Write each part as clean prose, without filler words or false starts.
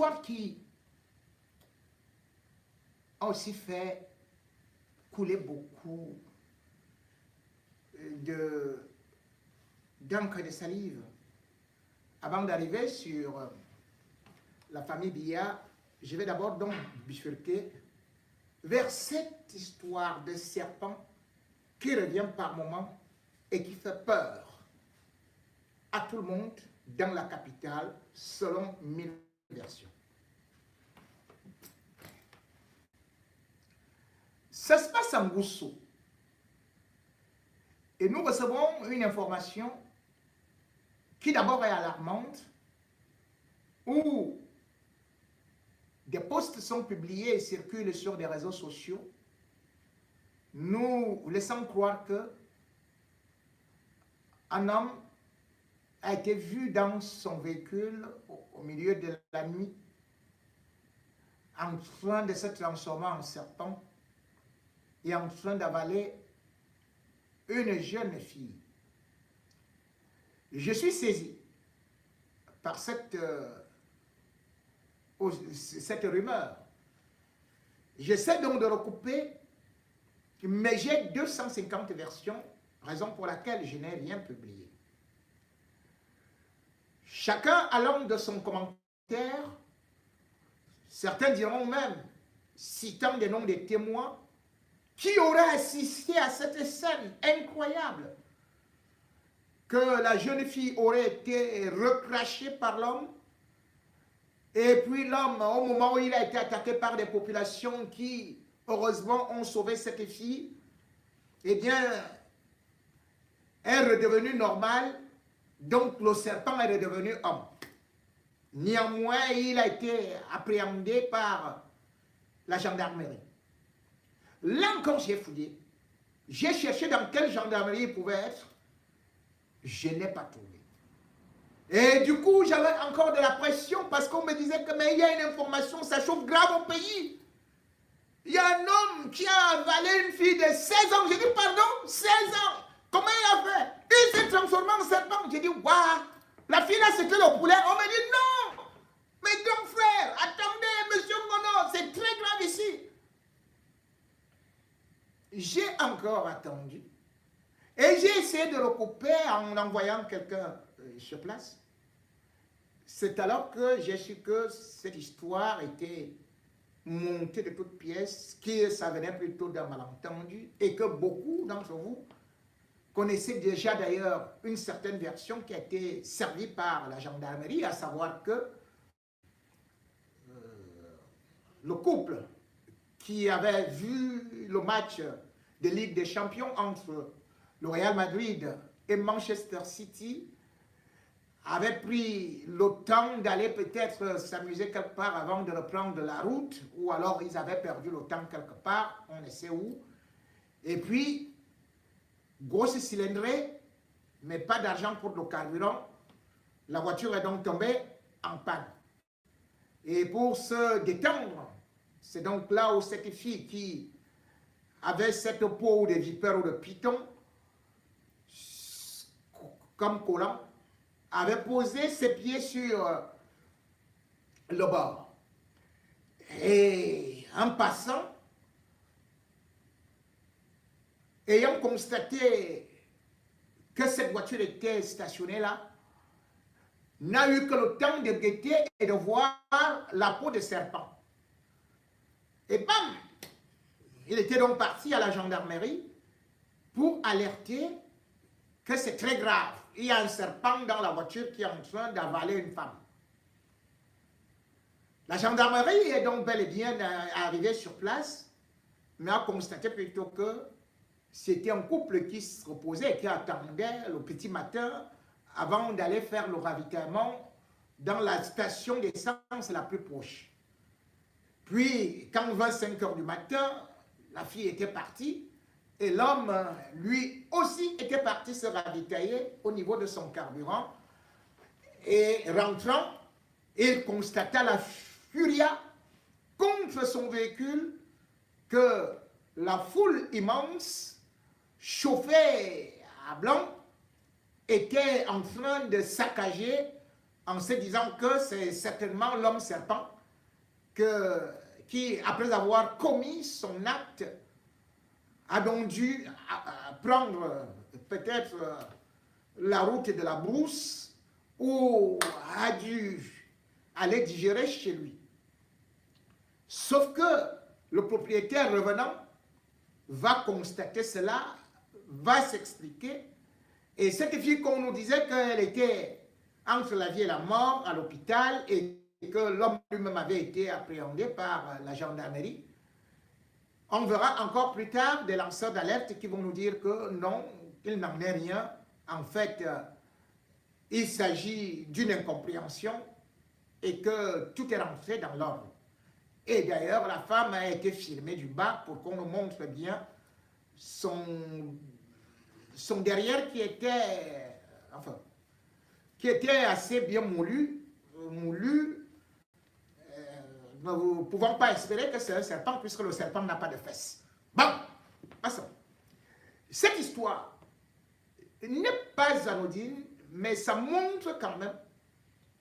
histoire qui a aussi fait couler beaucoup d'encre de salive. Avant d'arriver sur la famille Biya, je vais d'abord donc bifurquer vers cette histoire de serpent qui revient par moments et qui fait peur à tout le monde dans la capitale, selon 1000 versions. Ça se passe en Goussou. Et nous recevons une information qui d'abord est alarmante, où des posts sont publiés et circulent sur des réseaux sociaux, nous laissant croire que un homme a été vu dans son véhicule au milieu de la nuit, en train de se transformer en serpent et en train d'avaler une jeune fille. Je suis saisi par cette rumeur. J'essaie donc de recouper, mais j'ai 250 versions, raison pour laquelle je n'ai rien publié. Chacun allant de son commentaire, certains diront même, citant des noms des témoins, qui auraient assisté à cette scène incroyable, que la jeune fille aurait été recrachée par l'homme, et puis l'homme, au moment où il a été attaqué par des populations qui, heureusement, ont sauvé cette fille, eh bien, est redevenu normal, donc le serpent est redevenu homme. Néanmoins, il a été appréhendé par la gendarmerie. Là encore, j'ai fouillé. J'ai cherché dans quelle gendarmerie il pouvait être. Je n'ai pas trouvé. Et du coup, j'avais encore de la pression parce qu'on me disait que mais il y a une information, ça chauffe grave au pays. Il y a un homme qui a avalé une fille de 16 ans. J'ai dit, pardon, 16 ans. Comment il a fait? Il s'est transformé en serpent. J'ai dit, waouh, la fille là, c'était le poulet. On me dit, non, mais grand frère, attendez, monsieur Mono, c'est très grave ici. J'ai encore attendu. Et j'ai essayé de recouper en envoyant quelqu'un sur place. C'est alors que j'ai su que cette histoire était montée de toutes pièces, que ça venait plutôt d'un malentendu et que beaucoup d'entre vous connaissaient déjà d'ailleurs une certaine version qui a été servie par la gendarmerie, à savoir que le couple qui avait vu le match de Ligue des Champions entre le Real Madrid et Manchester City avait pris le temps d'aller peut-être s'amuser quelque part avant de reprendre la route, ou alors ils avaient perdu le temps quelque part, on ne sait où. Et puis, grosse cylindrée, mais pas d'argent pour le carburant. La voiture est donc tombée en panne. Et pour se détendre, c'est donc là où cette fille qui avait cette peau de vipère ou de python, comme collant, avait posé ses pieds sur le bord. Et en passant, ayant constaté que cette voiture était stationnée là, n'a eu que le temps de guetter et de voir la peau de serpent. Et bam! Il était donc parti à la gendarmerie pour alerter que c'est très grave. Il y a un serpent dans la voiture qui est en train d'avaler une femme. La gendarmerie est donc bel et bien arrivée sur place, mais a constaté plutôt que c'était un couple qui se reposait et qui attendait le petit matin avant d'aller faire le ravitaillement dans la station d'essence la plus proche. Puis, quand 25 heures du matin, la fille était partie et l'homme, lui aussi, était parti se ravitailler au niveau de son carburant. Et rentrant, il constata la furia contre son véhicule que la foule immense, chauffée à blanc, était en train de saccager en se disant que c'est certainement l'homme serpent qui, après avoir commis son acte, a donc dû prendre peut-être la route de la brousse ou a dû aller digérer chez lui. Sauf que le propriétaire revenant va constater cela, va s'expliquer. Et cette fille, qu'on nous disait qu'elle était entre la vie et la mort à l'hôpital et que l'homme lui-même avait été appréhendé par la gendarmerie, on verra encore plus tard des lanceurs d'alerte qui vont nous dire que non, il n'en est rien. En fait, il s'agit d'une incompréhension et que tout est rentré dans l'ordre. Et d'ailleurs, la femme a été filmée du bas pour qu'on nous montre bien son derrière qui était assez bien moulu. Nous ne pouvons pas espérer que c'est un serpent puisque le serpent n'a pas de fesses. Bon, passons. Cette histoire n'est pas anodine, mais ça montre quand même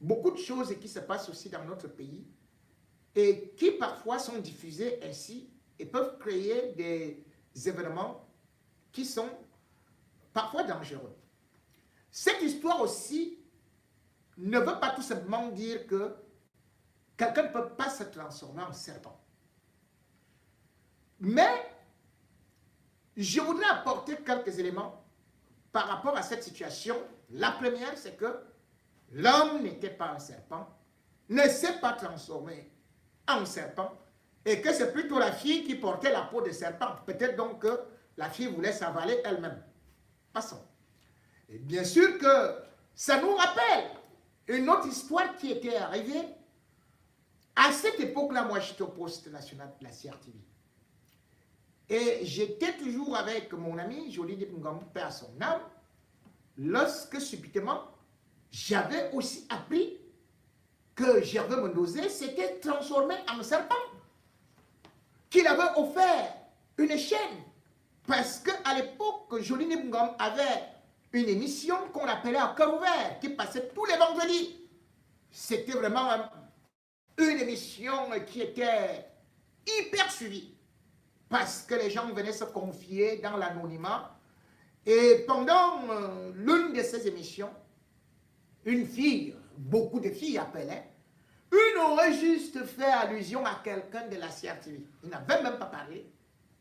beaucoup de choses qui se passent aussi dans notre pays et qui parfois sont diffusées ainsi et peuvent créer des événements qui sont parfois dangereux. Cette histoire aussi ne veut pas tout simplement dire que quelqu'un ne peut pas se transformer en serpent. Mais je voudrais apporter quelques éléments par rapport à cette situation. La première, c'est que l'homme n'était pas un serpent, ne s'est pas transformé en serpent, et que c'est plutôt la fille qui portait la peau de serpent. Peut-être donc que la fille voulait s'avaler elle-même. Passons. Et bien sûr que ça nous rappelle une autre histoire qui était arrivée. À cette époque-là, moi, j'étais au poste national de la CRTV. Et j'étais toujours avec mon ami Jolie Ngam, paix à son âme, lorsque subitement, j'avais aussi appris que Gervais Mendozé s'était transformé en serpent, qu'il avait offert une chaîne, parce qu'à l'époque, Jolie Ngam avait une émission qu'on appelait à cœur ouvert, qui passait tous les vendredis. C'était vraiment une émission qui était hyper suivie, parce que les gens venaient se confier dans l'anonymat. Et pendant l'une de ces émissions, une fille, beaucoup de filles appelaient, une aurait juste fait allusion à quelqu'un de la CRTV. Il n'avait même pas parlé,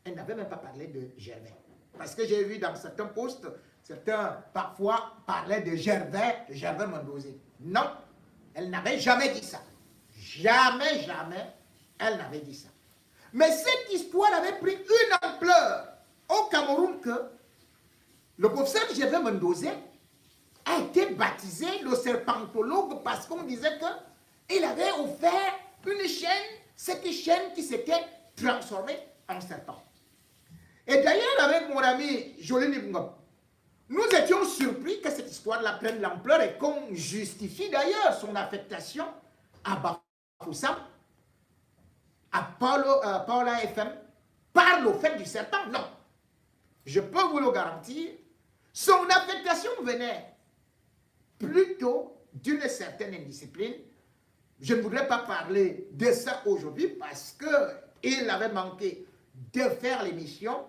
elle n'avait même pas parlé de Gervais. Parce que j'ai vu dans certains posts, certains parfois parlaient de Gervais Mendozé. Non, elle n'avait jamais dit ça. Jamais, jamais, elle n'avait dit ça. Mais cette histoire avait pris une ampleur au Cameroun que le professeur Gervais Mendozé a été baptisé le serpentologue parce qu'on disait qu'il avait offert une chaîne, cette chaîne qui s'était transformée en serpent. Et d'ailleurs, avec mon ami Jolie Ngam, nous étions surpris que cette histoire-là prenne l'ampleur et qu'on justifie d'ailleurs son affectation à Bafoussam, à Paula FM, par le fait du serpent. Non. Je peux vous le garantir, son affectation venait plutôt d'une certaine indiscipline. Je ne voudrais pas parler de ça aujourd'hui parce qu'il avait manqué de faire l'émission.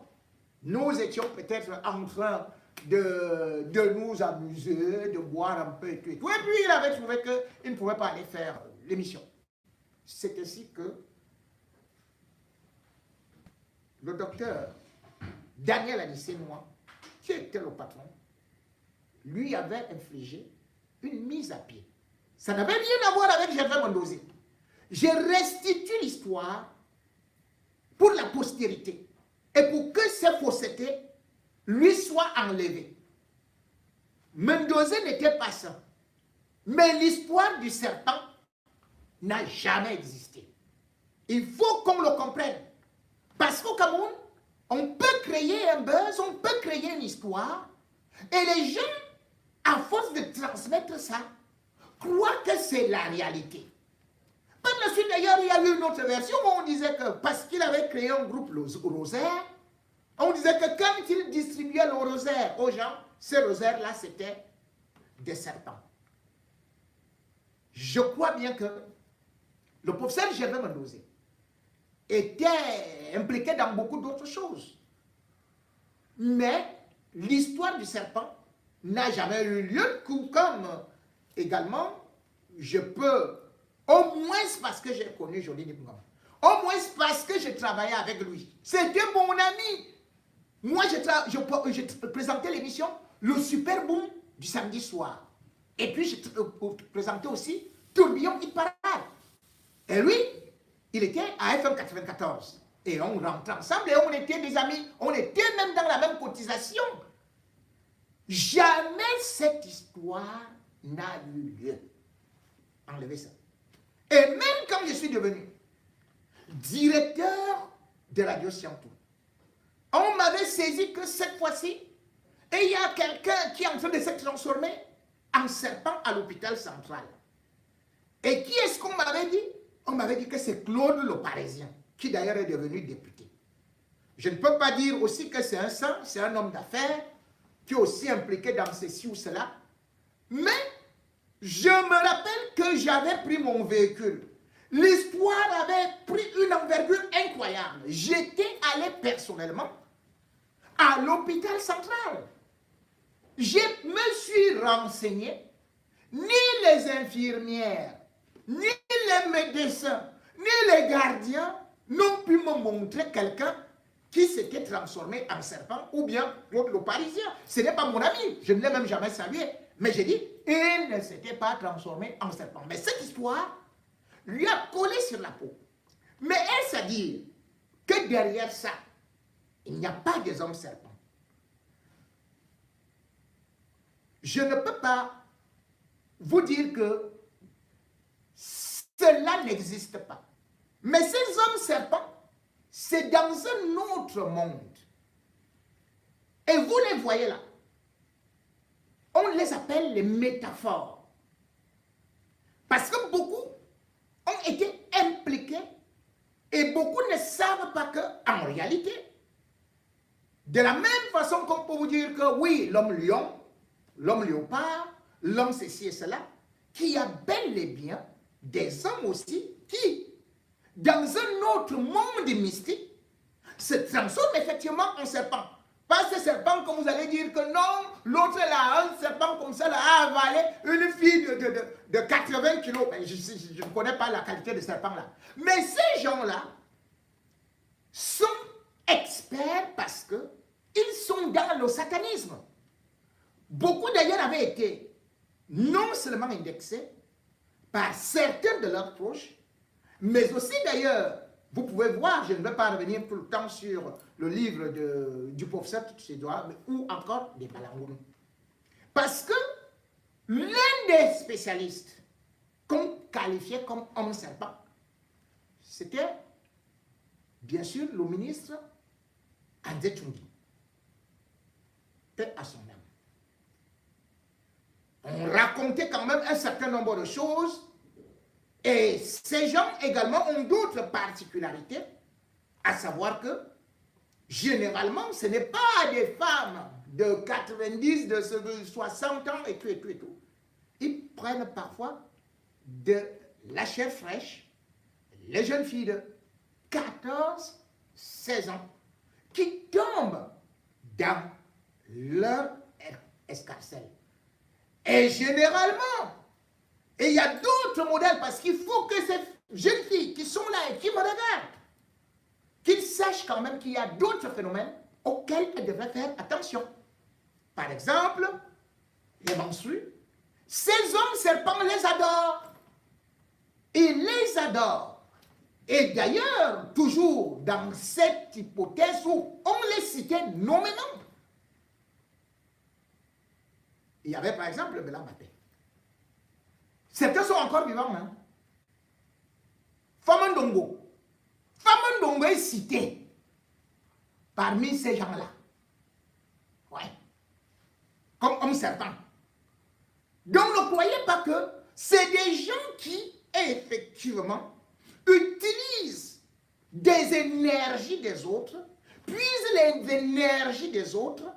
Nous étions peut-être en train de nous amuser, de boire un peu et tout. Et puis il avait trouvé qu'il ne pouvait pas aller faire l'émission. C'est ainsi que le docteur Daniel Anicenois, qui était le patron, lui avait infligé une mise à pied. Ça n'avait rien à voir avec Gervais Mendozé. Je restitue l'histoire pour la postérité et pour que ces faussetés lui soient enlevées. Mendozé n'était pas ça. Mais l'histoire du serpent n'a jamais existé. Il faut qu'on le comprenne. Parce qu'au Cameroun, on peut créer un buzz, on peut créer une histoire, et les gens, à force de transmettre ça, croient que c'est la réalité. Par la suite, d'ailleurs, il y a eu une autre version où on disait que parce qu'il avait créé un groupe rosaire, on disait que quand il distribuait le rosaire aux gens, ces rosaires-là, c'était des serpents. je crois bien que le professeur Gervais Mendozé était impliqué dans beaucoup d'autres choses. Mais l'histoire du serpent n'a jamais eu lieu, comme également, je peux, au moins parce que j'ai connu Joly Nipungama, au moins parce que j'ai travaillé avec lui. C'était mon ami. Moi, je présentais l'émission Le Super Boom du samedi soir. Et puis, je présentais aussi Tourbillon Hit Parade. Et lui, il était à FM 94. Et on rentrait ensemble et on était des amis. On était même dans la même cotisation. Jamais cette histoire n'a eu lieu. Enlevez ça. Et même quand je suis devenu directeur de Radio Siantou, on m'avait saisi que cette fois-ci, et il y a quelqu'un qui est en train de se transformer en serpent à l'hôpital central. Et qui est-ce qu'on m'avait dit? On m'avait dit que c'est Claude le Parisien, qui d'ailleurs est devenu député. Je ne peux pas dire aussi que c'est un saint, c'est un homme d'affaires, qui est aussi impliqué dans ceci ou cela. Mais je me rappelle que j'avais pris mon véhicule. L'histoire avait pris une envergure incroyable. J'étais allé personnellement à l'hôpital central. Je me suis renseigné. Ni les infirmières, ni les médecins, ni les gardiens n'ont pu me montrer quelqu'un qui s'était transformé en serpent ou bien Claude le Parisien. Ce n'est pas mon ami, je ne l'ai même jamais salué. Mais j'ai dit, il ne s'était pas transformé en serpent. Mais cette histoire lui a collé sur la peau. Mais est-ce à dire que derrière ça, il n'y a pas des hommes serpents? Je ne peux pas vous dire que cela n'existe pas. Mais ces hommes serpents, c'est dans un autre monde. Et vous les voyez là. On les appelle les métaphores. Parce que beaucoup ont été impliqués et beaucoup ne savent pas qu'en réalité, de la même façon qu'on peut vous dire que oui, l'homme lion, l'homme léopard, l'homme ceci et cela, qu'il y a bel et bien des hommes aussi qui, dans un autre monde mystique, se transforment effectivement en serpent. Pas ce serpent comme vous allez dire que non, l'autre là, un serpent comme ça là, a avalé une fille de 80 kilos. Je ne connais pas la qualité de serpent là. Mais ces gens-là sont experts parce qu'ils sont dans le satanisme. Beaucoup d'ailleurs avaient été non seulement indexés par certains de leurs proches, mais aussi d'ailleurs, vous pouvez voir, je ne vais pas revenir tout le temps sur le livre du professeur Tchedwa, ou encore des Balangoum. Parce que l'un des spécialistes qu'on qualifiait comme homme serpent, c'était bien sûr le ministre André Tchungi. Paix à son âme. On racontait quand même un certain nombre de choses. Et ces gens également ont d'autres particularités, à savoir que généralement, ce n'est pas des femmes de 90, de 60 ans et tout et tout et tout. Ils prennent parfois de la chair fraîche, les jeunes filles de 14, 16 ans, qui tombent dans leur escarcelle. Et généralement, et il y a d'autres modèles parce qu'il faut que ces jeunes filles qui sont là et qui me regardent, qu'ils sachent quand même qu'il y a d'autres phénomènes auxquels elles devraient faire attention. Par exemple, les menstrues. Ces hommes serpents les adorent. Ils les adorent. Et d'ailleurs, toujours dans cette hypothèse où on les citait nommément, il y avait par exemple le Bélan Baté. Certains sont encore vivants. Hein? Famandongo. Famandongo est cité parmi ces gens-là. Ouais. Comme homme serpent. Donc ne croyez pas que c'est des gens qui, effectivement, utilisent des énergies des autres, puisent les énergies des autres,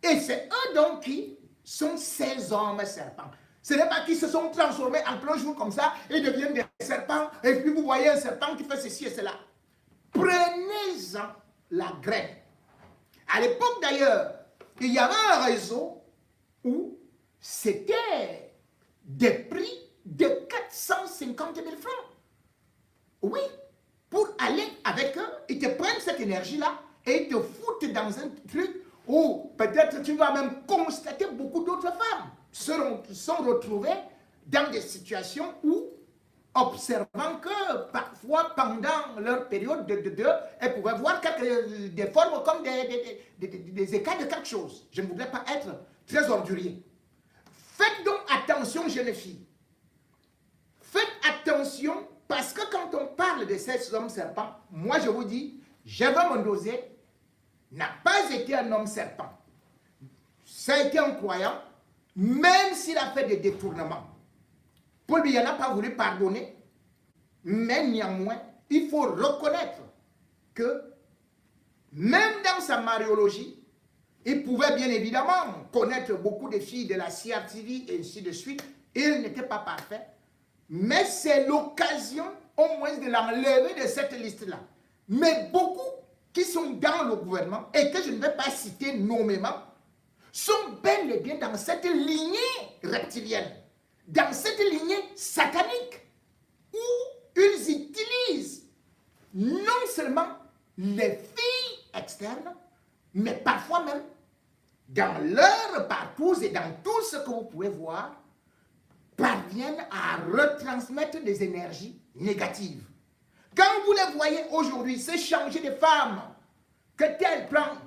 et c'est eux donc qui sont ces hommes serpents. Ce n'est pas qu'ils se sont transformés en plein jour comme ça et deviennent des serpents. Et puis vous voyez un serpent qui fait ceci et cela. Prenez-en la graine. À l'époque d'ailleurs, il y avait un réseau où c'était des prix de 450 000 francs. Oui, pour aller avec eux, ils te prennent cette énergie-là et ils te foutent dans un truc où peut-être tu vas même constater beaucoup d'autres femmes sont retrouvées dans des situations où, observant que parfois pendant leur période elles pouvaient voir des formes comme des écailles de quelque chose. Je ne voudrais pas être très ordurier. Faites donc attention, jeunes filles. Faites attention parce que quand on parle de ces hommes serpents, moi je vous dis, Gervais Mondosé n'a pas été un homme serpent. Ça a été un croyant, même s'il a fait des détournements. Paul Biya n'a pas voulu pardonner, mais néanmoins, il faut reconnaître que même dans sa mariologie, il pouvait bien évidemment connaître beaucoup de filles de la CRTV et ainsi de suite. Il n'était pas parfait, mais c'est l'occasion au moins de l'enlever de cette liste-là. Mais beaucoup qui sont dans le gouvernement et que je ne vais pas citer nommément, sont bel et bien dans cette lignée reptilienne, dans cette lignée satanique, où ils utilisent non seulement les filles externes, mais parfois même dans leur parcours et dans tout ce que vous pouvez voir, parviennent à retransmettre des énergies négatives. Quand vous les voyez aujourd'hui s'échanger de femmes, que telle prend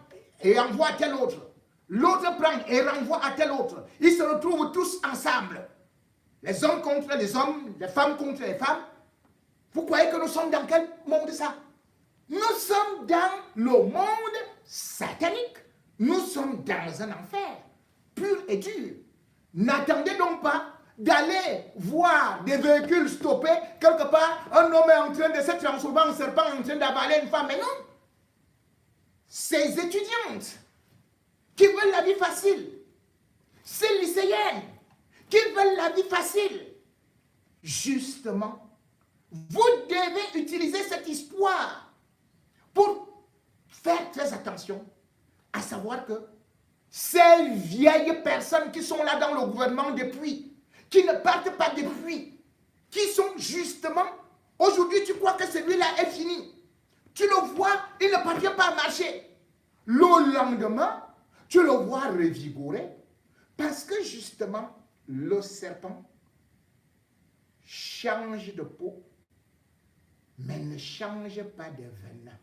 et envoie à telle autre, l'autre prend et renvoie à tel autre. Ils se retrouvent tous ensemble. Les hommes contre les hommes, les femmes contre les femmes. Vous croyez que nous sommes dans quel monde ça? Nous sommes dans le monde satanique. Nous sommes dans un enfer pur et dur. N'attendez donc pas d'aller voir des véhicules stoppés. Quelque part, un homme est en train de se transformer en serpent, en train d'avaler une femme. Mais non. Ces étudiantes qui veulent la vie facile, ces lycéennes qui veulent la vie facile, justement, vous devez utiliser cette histoire pour faire très attention, à savoir que ces vieilles personnes qui sont là dans le gouvernement depuis, qui ne partent pas depuis, qui sont justement, aujourd'hui tu crois que celui-là est fini, tu le vois, il ne parvient pas à marcher. Le lendemain, tu le vois revigorer, parce que justement, le serpent change de peau, mais ne change pas de venin.